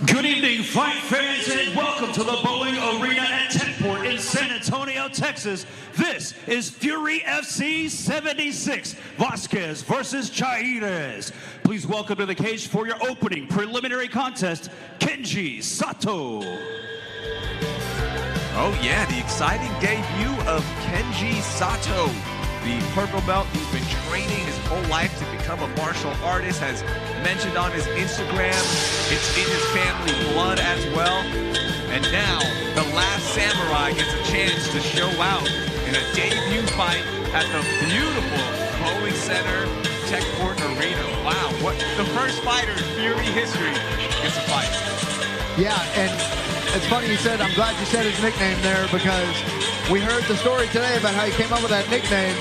Good evening, fight fans, and welcome to the Boeing Arena at Techport in San Antonio, Texas. This is Fury FC 76, Vasquez versus Chaires. Please welcome to the cage for your opening preliminary contest, Kenji Sato. Oh yeah, the exciting debut of Kenji Sato. The purple belt, he's been training his whole life to become a martial artist, has mentioned on his Instagram, it's in his family blood as well. And now, the last samurai gets a chance to show out in a debut fight at the beautiful Boeing Center Techport Arena. Wow, what the first fighter in Fury history gets a fight. Yeah, and it's funny you said, I'm glad you said his nickname there, because we heard the story today about how he came up with that nickname.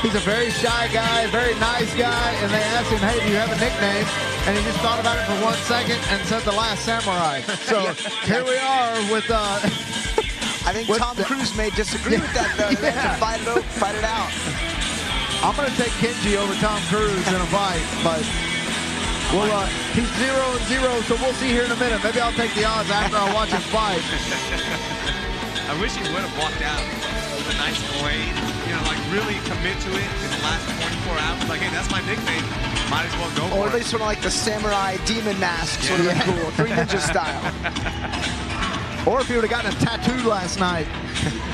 He's a very shy guy, very nice guy, and they asked him, hey, do you have a nickname? And he just thought about it for 1 second and said The Last Samurai. So here we are with... I think Tom Cruise may disagree with that, though. They have to fight it out. I'm going to take Kenji over Tom Cruise in a fight, but... Well, he's 0-0, so we'll see here in a minute. Maybe I'll take the odds after I watch him fight. I wish he would have walked out with a nice blade, you know, like really commit to it in the last 24 hours. Like, hey, that's my nickname. Might as well go for it. Or at least sort of like the samurai demon mask, sort of cool, Three Ninja style. Or if he would have gotten a tattoo last night.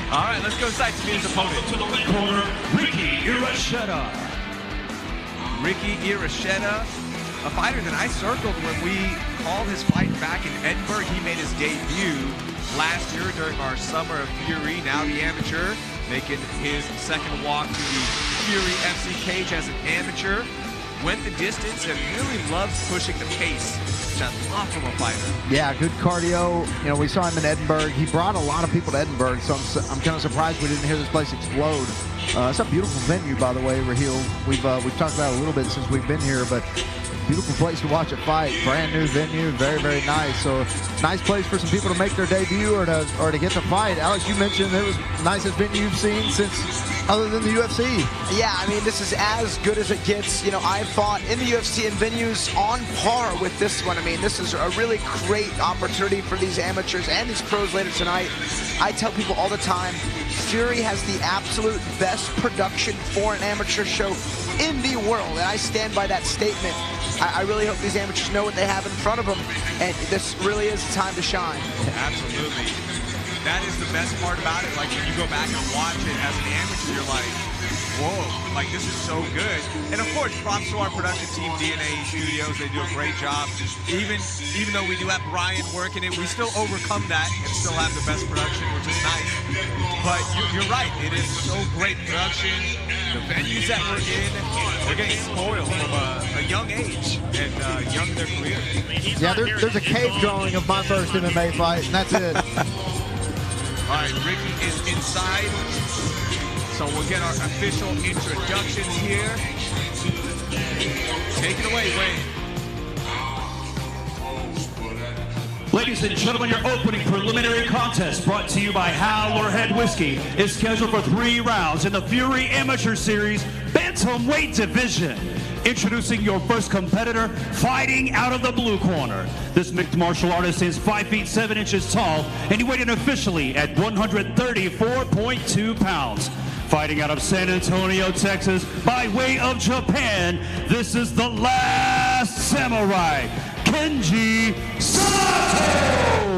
All right, let's go inside to meet his opponent. To the red corner, Ricky Yracheta. Ricky Yracheta, a fighter that I circled when we called his fight back in Edinburgh. He made his debut last year during our Summer of Fury. Now the amateur, making his second walk to the Fury FC cage as an amateur. Went the distance and really loves pushing the pace, which I love from a fighter. Yeah, good cardio. You know, we saw him in Edinburgh. He brought a lot of people to Edinburgh, so I'm kind of surprised we didn't hear this place explode. It's a beautiful venue, by the way, Raheel. We've talked about it a little bit since we've been here, but beautiful place to watch a fight. Brand new venue, very, very nice. So nice place for some people to make their debut or to get to fight. Alex, you mentioned it was the nicest venue you've seen since other than the UFC. Yeah, I mean, this is as good as it gets. You know, I've fought in the UFC in venues on par with this one. I mean, this is a really great opportunity for these amateurs and these pros later tonight. I tell people all the time, Fury has the absolute best production for an amateur show in the world, and I stand by that statement. I really hope these amateurs know what they have in front of them, and this really is the time to shine. Absolutely. That is the best part about it. Like, when you go back and watch it as an amateur, you're like, whoa, like, this is so good. And of course, props to our production team, DNA Studios. They do a great job. Even though we do have Brian working it, we still overcome that and still have the best production, which is nice. But you're right, it is so great production. The venues that we're in, they're getting spoiled from a young age and young in their career. Yeah, there's a cave drawing of my first MMA fight, and that's it. All right, Ricky is inside. So we'll get our official introductions here. Take it away, Wayne. Ladies and gentlemen, your opening preliminary contest, brought to you by Howler Head Whiskey, is scheduled for 3 rounds in the Fury Amateur Series Bantamweight Division. Introducing your first competitor, fighting out of the blue corner. This mixed martial artist is 5 feet 7 inches tall, and he weighed in officially at 134.2 pounds. Fighting out of San Antonio, Texas, by way of Japan, this is the Last Samurai, Kenji Sato!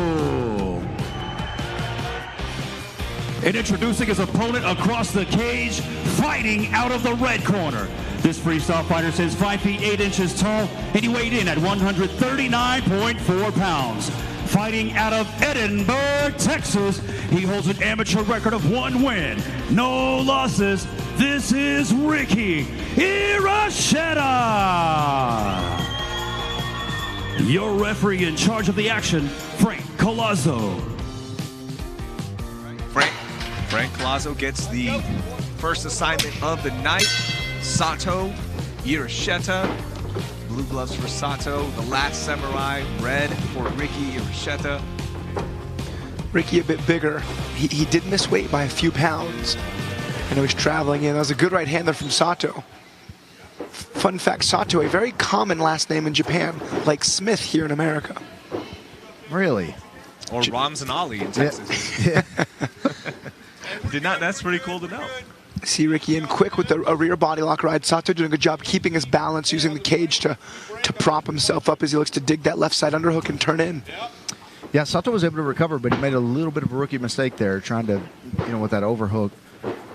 And introducing his opponent across the cage, fighting out of the red corner. This freestyle fighter stands 5 feet 8 inches tall, and he weighed in at 139.4 pounds. Fighting out of Edinburgh, Texas, he holds an amateur record of 1 win, no losses. This is Ricky Yracheta. Your referee in charge of the action, Frank Colazzo. Frank Colazzo gets the first assignment of the night. Sato, Yracheta, blue gloves for Sato, the Last Samurai, red for Ricky Yracheta. Ricky a bit bigger. He did miss weight by a few pounds. I know he's traveling in. That was a good right hander from Sato. Fun fact, Sato, a very common last name in Japan, like Smith here in America. Really? Or Ramzanali in Texas. Yeah. That's pretty cool to know. See Ricky in quick with a rear body lock ride. Sato doing a good job keeping his balance, using the cage to prop himself up as he looks to dig that left side underhook and turn in. Yeah, Sato was able to recover, but he made a little bit of a rookie mistake there, trying to, with that overhook,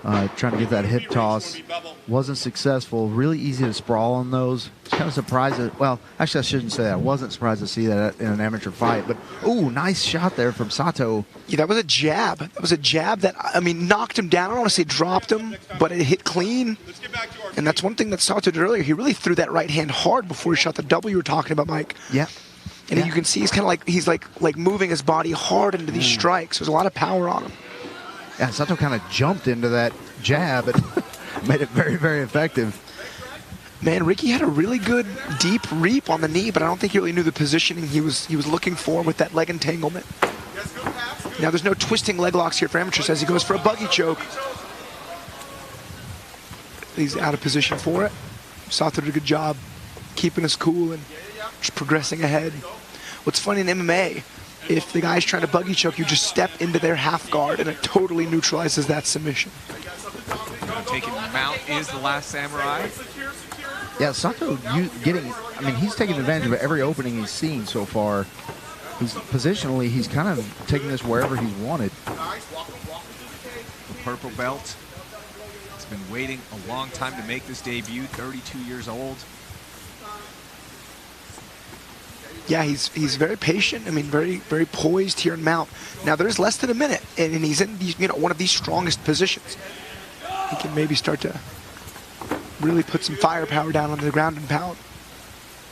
trying to get that hip toss. Wasn't successful. Really easy to sprawl on those. Kind of surprised that, well, actually I shouldn't say that. I wasn't surprised to see that in an amateur fight, but, ooh, nice shot there from Sato. Yeah, that was a jab. That was a jab that, knocked him down. I don't want to say dropped him, but it hit clean. And that's one thing that Sato did earlier. He really threw that right hand hard before he shot the double you were talking about, Mike. Yeah. And you can see he's kind of like moving his body hard into these strikes. There's a lot of power on him. Yeah, Sato kind of jumped into that jab and made it very, very effective. Man, Ricky had a really good deep reap on the knee, but I don't think he really knew the positioning he was looking for with that leg entanglement. Now there's no twisting leg locks here for amateurs as he goes for a buggy choke. He's out of position for it. Sato did a good job keeping us cool and just progressing ahead. What's funny in MMA, if the guy's trying to buggy choke, you just step into their half guard and it totally neutralizes that submission. Taking mount is the last samurai. Yeah, Sato he's taking advantage of every opening he's seen so far. Positionally, he's kind of taking this wherever he's wanted. The purple belt. He's been waiting a long time to make this debut, 32 years old. Yeah, he's very patient. Very, very poised here in mount. Now there's less than a minute, and he's in one of these strongest positions. He can maybe start to really put some firepower down on the ground and pound.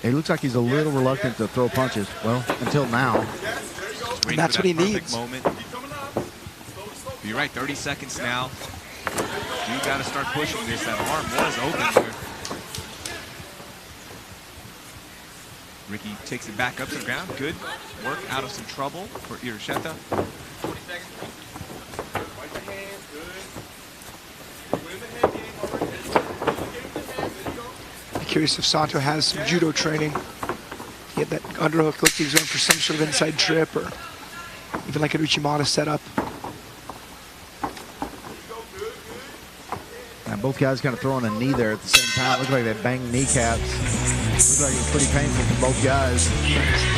It looks like he's a little reluctant to throw punches. Well, until now. And that's what he needs. Moment. You're right, 30 seconds now. You got to start pushing this. That arm was open here. Ricky takes it back up to the ground. Good work out of some trouble for Yracheta. Curious if Sato has some judo training. He had that underhook. Looked like he was going for some sort of inside trip or even like a Uchimata setup. And both guys kind of throwing a knee there at the same time. Looks like they banged kneecaps. Looks like it's pretty painful for both guys.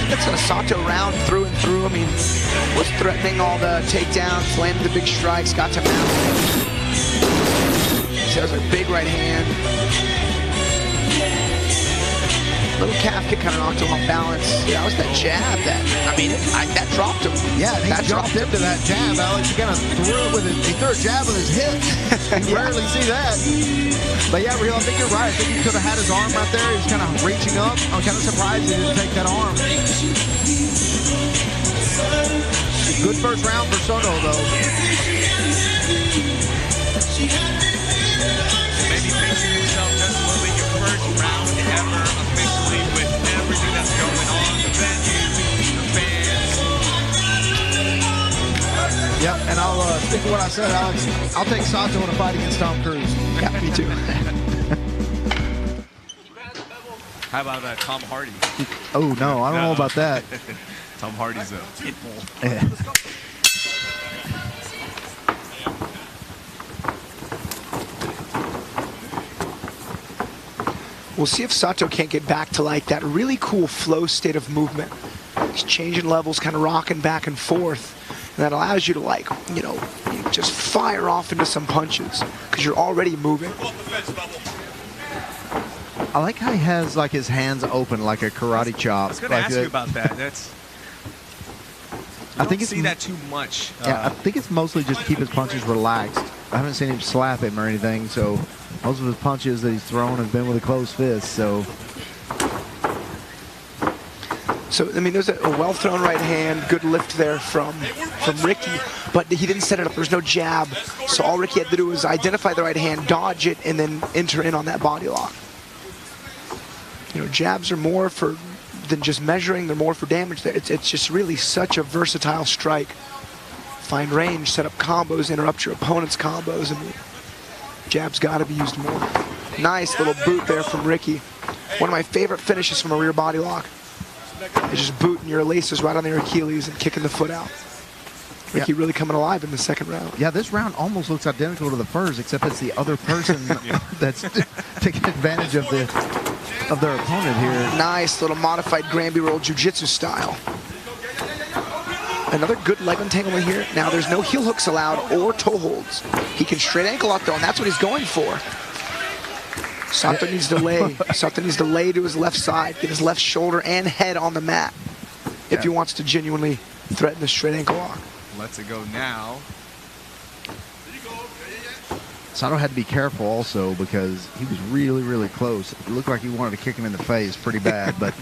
That's a Sato round through and through. Was threatening all the takedowns, landed the big strikes, got to mount. He has a big right hand. Little calf kick kind of knocked him off balance. Yeah, that was that jab that dropped him. Yeah, and he dropped into that jab, Alex. He kind of threw it with he threw a jab with his hip. You rarely see that. But yeah, Real, I think you're right. I think he could have had his arm right there. He was kind of reaching up. I'm kind of surprised he didn't take that arm. Good first round for Soto, though. Maybe pacing himself just a little bit. Your first round ever officially with everything that's going on, the venue, the fans. Yep, and I'll stick to what I said, Alex. I'll take Sato in a fight against Tom Cruise. Yeah, me too. How about Tom Hardy? Oh, no, I don't know about that. Tom Hardy's a pit bull. Yeah. We'll see if Sato can't get back to like that really cool flow state of movement. He's changing levels, kind of rocking back and forth. And that allows you to just fire off into some punches because you're already moving. I like how he has like his hands open like a karate chop. I was going to ask you about that. I don't see that too much. Yeah, I think it's mostly just to keep his punches relaxed. I haven't seen him slap him or anything, so most of his punches that he's thrown have been with a closed fist. So there's a well-thrown right hand, good lift there from Ricky, but he didn't set it up. There's no jab, so all Ricky had to do was identify the right hand, dodge it, and then enter in on that body lock. Jabs are more than just measuring, they're more for damage. It's just really such a versatile strike. Find range, set up combos, interrupt your opponent's combos. Jab's got to be used more. Nice little boot there from Ricky. One of my favorite finishes from a rear body lock. They're just booting your laces right on their Achilles and kicking the foot out. Ricky really coming alive in the second round. Yeah, this round almost looks identical to the first, except it's the other person that's taking advantage of their opponent here. Nice little modified Granby roll jiu-jitsu style. Another good leg entanglement here. Now, there's no heel hooks allowed or toe holds. He can straight ankle lock, though, and that's what he's going for. Sato needs to lay. Sato needs to lay to his left side, get his left shoulder and head on the mat if he wants to genuinely threaten the straight ankle lock. Lets it go now. Sato had to be careful also because he was really, really close. It looked like he wanted to kick him in the face pretty bad, but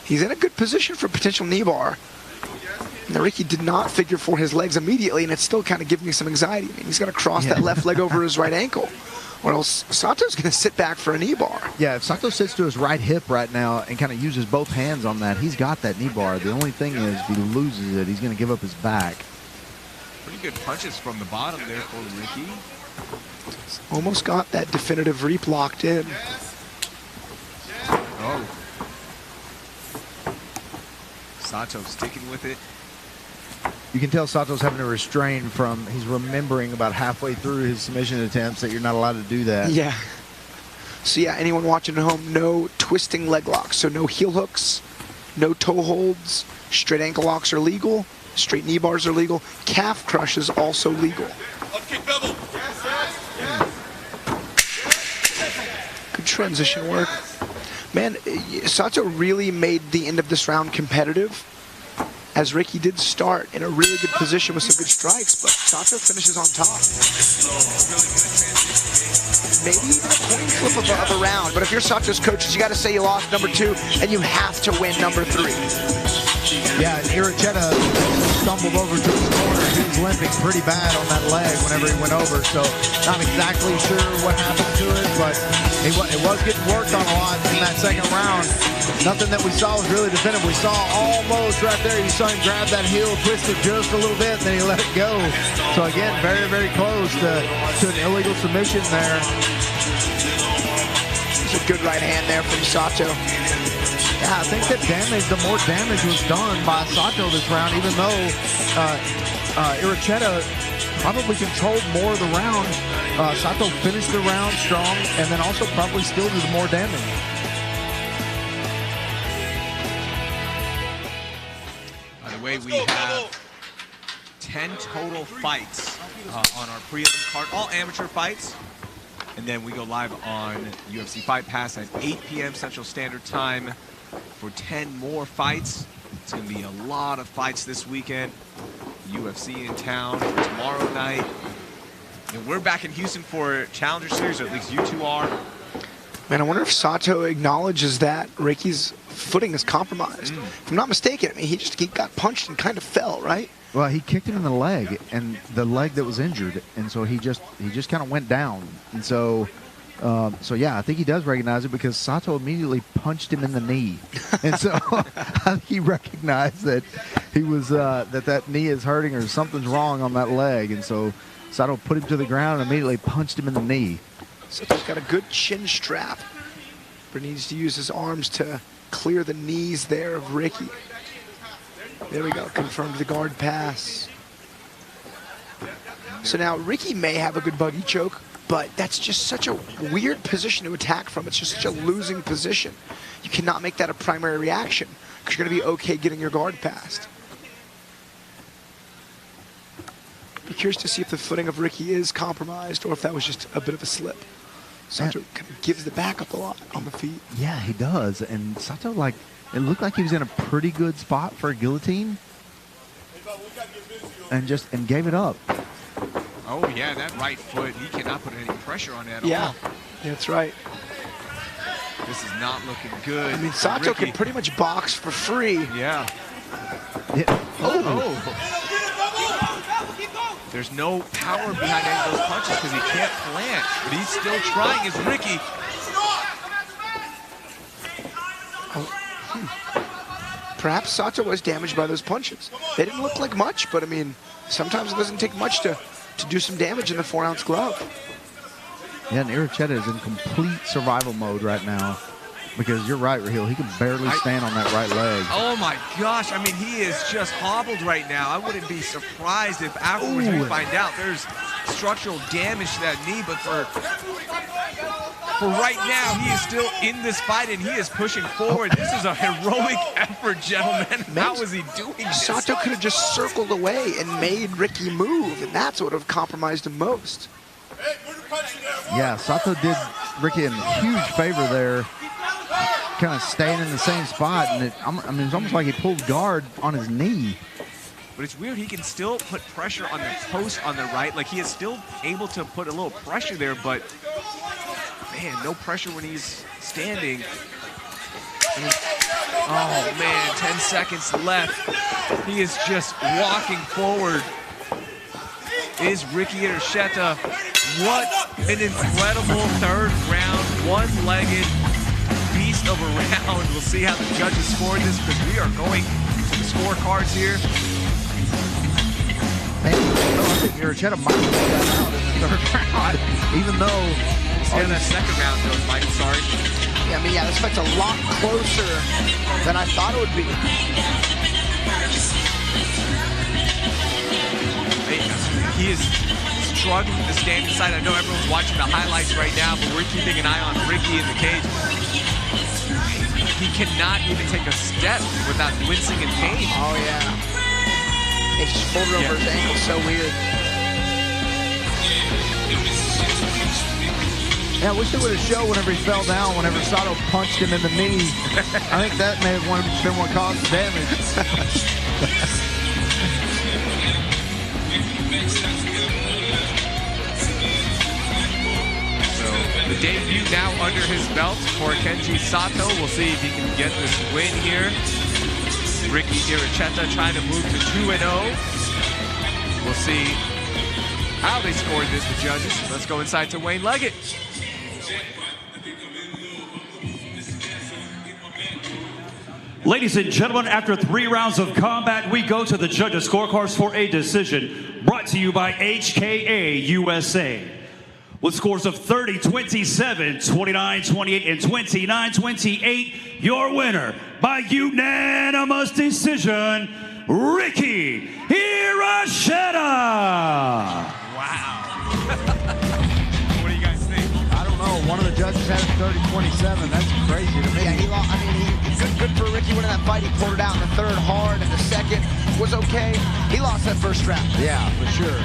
he's in a good position for potential knee bar. Now, Ricky did not figure for his legs immediately, and it's still kind of giving me some anxiety. I mean, he's got to cross that left leg over his right ankle, or else Sato's going to sit back for a knee bar. Yeah, if Sato sits to his right hip right now and kind of uses both hands on that, he's got that knee bar. The only thing is, if he loses it, he's going to give up his back. Pretty good punches from the bottom there for Ricky. Almost got that definitive reap locked in. Oh. Sato sticking with it. You can tell Sato's having to restrain from, he's remembering about halfway through his submission attempts that you're not allowed to do that. Yeah. So yeah, anyone watching at home, no twisting leg locks. So no heel hooks, no toe holds, straight ankle locks are legal, straight knee bars are legal, calf crush is also legal. Good transition work. Man, Sato really made the end of this round competitive, as Ricky did start in a really good position with some good strikes, but Sato finishes on top. Maybe even a coin flip of a round, but if you're Sato's coaches, you got to say you lost number 2, and you have to win number 3. Yeah, and Yracheta stumbled over to his corner. He was limping pretty bad on that leg whenever he went over, so not exactly sure what happened to it, but it was getting worked on a lot in that second round. Nothing that we saw was really definitive. We saw almost right there, you saw him grab that heel, twist it just a little bit, and then he let it go. So again, very, very close to an illegal submission there. It's a good right hand there from Sato. Yeah, I think that the more damage was done by Sato this round, even though Yracheta probably controlled more of the round. Sato finished the round strong and then also probably still did more damage. By the way, we have 10 total fights on our prelim card, all amateur fights. And then we go live on UFC FIghtPass at 8 p.m. Central Standard Time for 10 more fights. It's going to be a lot of fights this weekend. UFC in town for tomorrow night. And we're back in Houston for Challenger Series, or at least you two are. Man, I wonder if Sato acknowledges that Ricky's footing is compromised. If I'm not mistaken, I mean, he got punched and kind of fell, right? Well, he kicked him in the leg, and the leg that was injured, and so he just kind of went down. And so yeah, I think he does recognize it because Sato immediately punched him in the knee, and so I think he recognized that he was that knee is hurting or something's wrong on that leg, and so Sato put him to the ground and immediately punched him in the knee. Sato's got a good chin strap, but needs to use his arms to clear the knees there of Ricky. There we go, confirmed the guard pass. So now Ricky may have a good buggy choke, but that's just such a weird position to attack from. It's just such a losing position. You cannot make that a primary reaction because you're going to be okay getting your guard passed. Be curious to see if the footing of Ricky is compromised or if that was just a bit of a slip. Sato kind of gives the back up a lot on the feet. Yeah, he does. And Sato, like, it looked like he was in a pretty good spot for a guillotine and gave it up. Oh, yeah, that right foot, he cannot put any pressure on that at all. Yeah, that's right. This is not looking good. I mean, Sato can pretty much box for free. Yeah. Oh. There's no power behind any of those punches because he can't plant, but he's still trying as Ricky. Perhaps Sato was damaged by those punches. They didn't look like much, but I mean, sometimes it doesn't take much to do some damage in the 4-ounce glove. Yeah, and Yracheta is in complete survival mode right now. Because you're right, Raheel. He can barely stand on that right leg. Oh my gosh! I mean, he is just hobbled right now. I wouldn't be surprised if afterwards we find out there's structural damage to that knee. But for right now, he is still in this fight and he is pushing forward. This is a heroic effort, gentlemen. How is he doing this? Sato could have just circled away and made Ricky move, and that's what would have compromised him most. Yeah, Sato did Ricky a huge favor there, kind of staying in the same spot, and I mean, it's almost like he pulled guard on his knee. But it's weird, he can still put pressure on the post on the right. Like, he is still able to put a little pressure there, but man, no pressure when he's standing. Oh man, 10 seconds left. He is just walking forward. Is Ricky Yracheta. What an incredible third round, one-legged beast of a round. We'll see how the judges scored this because we are going to the scorecards here. Man, I think Yracheta might have got out in the third round, even though... See how that second round goes, Mike. Sorry. Yeah, I mean, yeah, this fight's a lot closer than I thought it would be. He is struggling to stand inside. I know everyone's watching the highlights right now, but we're keeping an eye on Ricky in the cage. He cannot even take a step without wincing in pain. Oh, yeah. He just folded over his ankle so weird. Yeah, I wish they would have showed whenever he fell down, whenever Sato punched him in the knee. I think that may have been what caused the damage. So the debut now under his belt for Kenji Sato. We'll see if he can get this win here. Ricky Yracheta trying to move to 2-0. We'll see how they scored this, the judges. Let's go inside to Wayne Leggett. Ladies and gentlemen, after 3 rounds of combat, we go to the judges' scorecards for a decision. Brought to you by HKA USA. With scores of 30-27, 29-28, and 29-28, your winner by unanimous decision, Ricky Yracheta. Wow. What do you guys think? I don't know. One of the judges had it 30-27. That's crazy to me. Yeah, he lost. I mean, good for Ricky winning that fight. He pulled it out in the third hard, and the second was okay. He lost that first round. Yeah, for sure.